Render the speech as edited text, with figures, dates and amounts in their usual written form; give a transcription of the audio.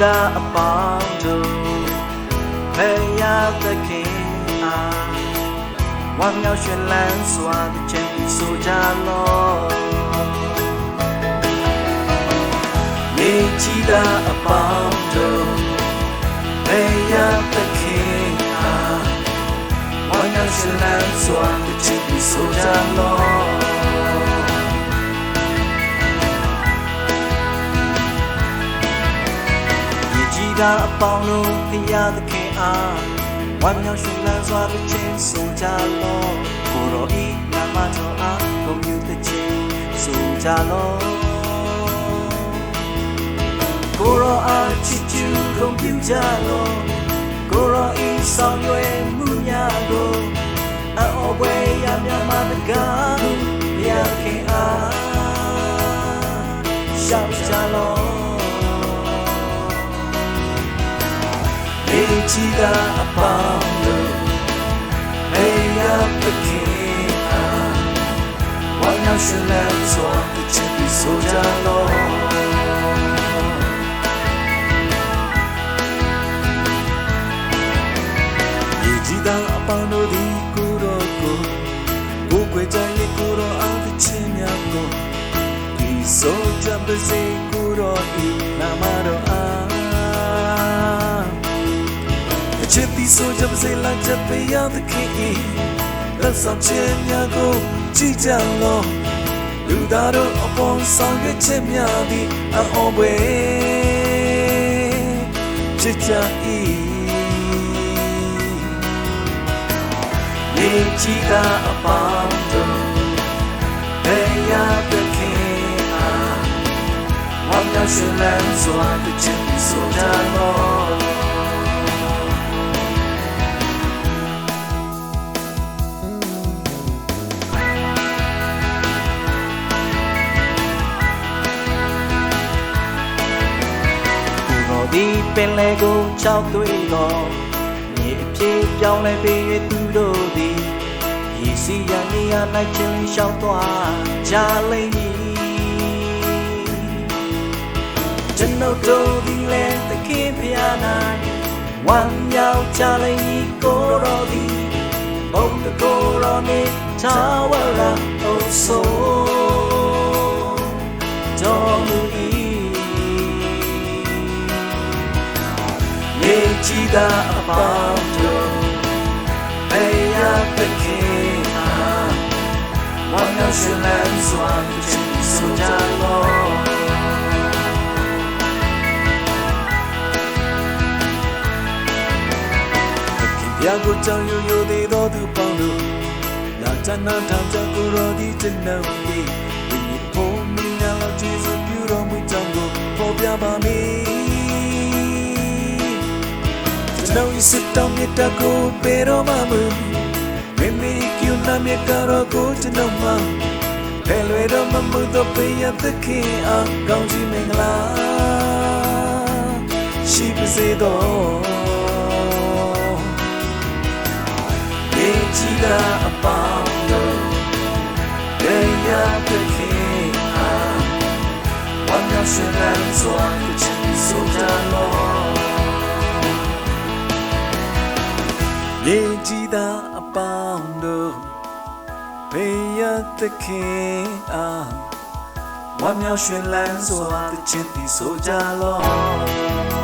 တာအပေါင်းတို့ဖယားသခင်အားဝမ်းမြောက်ရွှင်လန်းစွာသခြင်းပြီးဆိုကြလောမြေကြီးတာအပေါင်းတို့ဖယားသခင်အားဝမ်းမြောက်ရွှင်လန်းစွာသခြင်းပြီးဆိုကြလောဒါအပေါင်းတို့ဖယားသခင်အားဝမ်းမြောက်ရွှင်လန်းစွာသခြင်းဆိုကြလောကိုရောဤနာမတော်အားဂုဏ်ပြုသခြင်းဆိုကြလောကိုရောအားချစ်ကျူးဂုဏ်ပြုကြလောကိုရောဤဆောင်ရွယ်မှုများကိုအော်ပွဲရမြတ်မှာတကားဖယားသခင်အားရှောက်ကြလောမြေကြီးတာအပေါင်းတို့ဖယားသခင်အားဝမ်းမြောက်ရွှင်လန်းစွာသခြင်းပြီးဆိုကြလောမြေကြီးတာအပေါင်းတို့သည်ကိုယ်တော်ကိုကိုယ်ကြရဲ့ကိုယ်တော်အားသခြင်းများကိုဒီဆိုကြပါစေကိုယ်တော်ဤနာမတော်အားချစ်ပြီးဆိုကြပါစေလားချစ်ဖယားသခင်လက်ဆောင်ခြင်းများကိုကြည်ကြလောလူသားတို့အပေါ်ဆောင်ရွက်ခြင်းများသည်အော်ပွဲချစ်ကြ၏မြေကြီးတာအပေါင်းတို့ဖယားသခင်အားဝမ်းမြောက်ရွှင်လန်းစွာသခြင်းပြီးဆိုကြလောဒီပင်လေကိုချောက်သွေးတော်မြေအဖြစ်ပြောင်းလဲပြီး၍သူတို့သည်ရေစီရန်နေရာ၌ချင်းလျှောက်သွားကြလိမ့်မည်ကျွန်ုပ်တို့သည်လည်းသခင်ဖျား၌ဝမ်းမြောက်ကြလိမ့်မည်ကိုတော်သည်ဘုံတကိုယ်တော်နှင့်သာဝရအိုဆိုတော်မူ၏မြေကြီးတာအပေါင်းတို့ဖယားသခင်အားဝမ်းမြောက်ရွှင်လန်းစွာသခြင်းဆိုကြလောသခင်ဘုရားကိုကြောင်းရွရွသေးသောသူပေါင်းတို့လာချမ်းသာထောင်ချကိုရောဒီကျွန်ုပ်၏ဝိညာဉ်ဖို့မြင်တော်ကျေးဇူးပြုတော်မူကြောင်းကိုဖော်ပြပါမည်Now you sit down with the go pero mamu Mimi kiu na me karo go to no ma Pelero mamu do pe ya the king a gong ji mingla She be say do Ye ji da a pound do Ye ya the king a One ya shin lan so on the chin so da loမြေကြီးတာအပေါင်းတို့ဖယားသခင်အားဝမ်းမြောက်ရွှင်လန်းစွာသခြင်းသည်ဆိုကြလော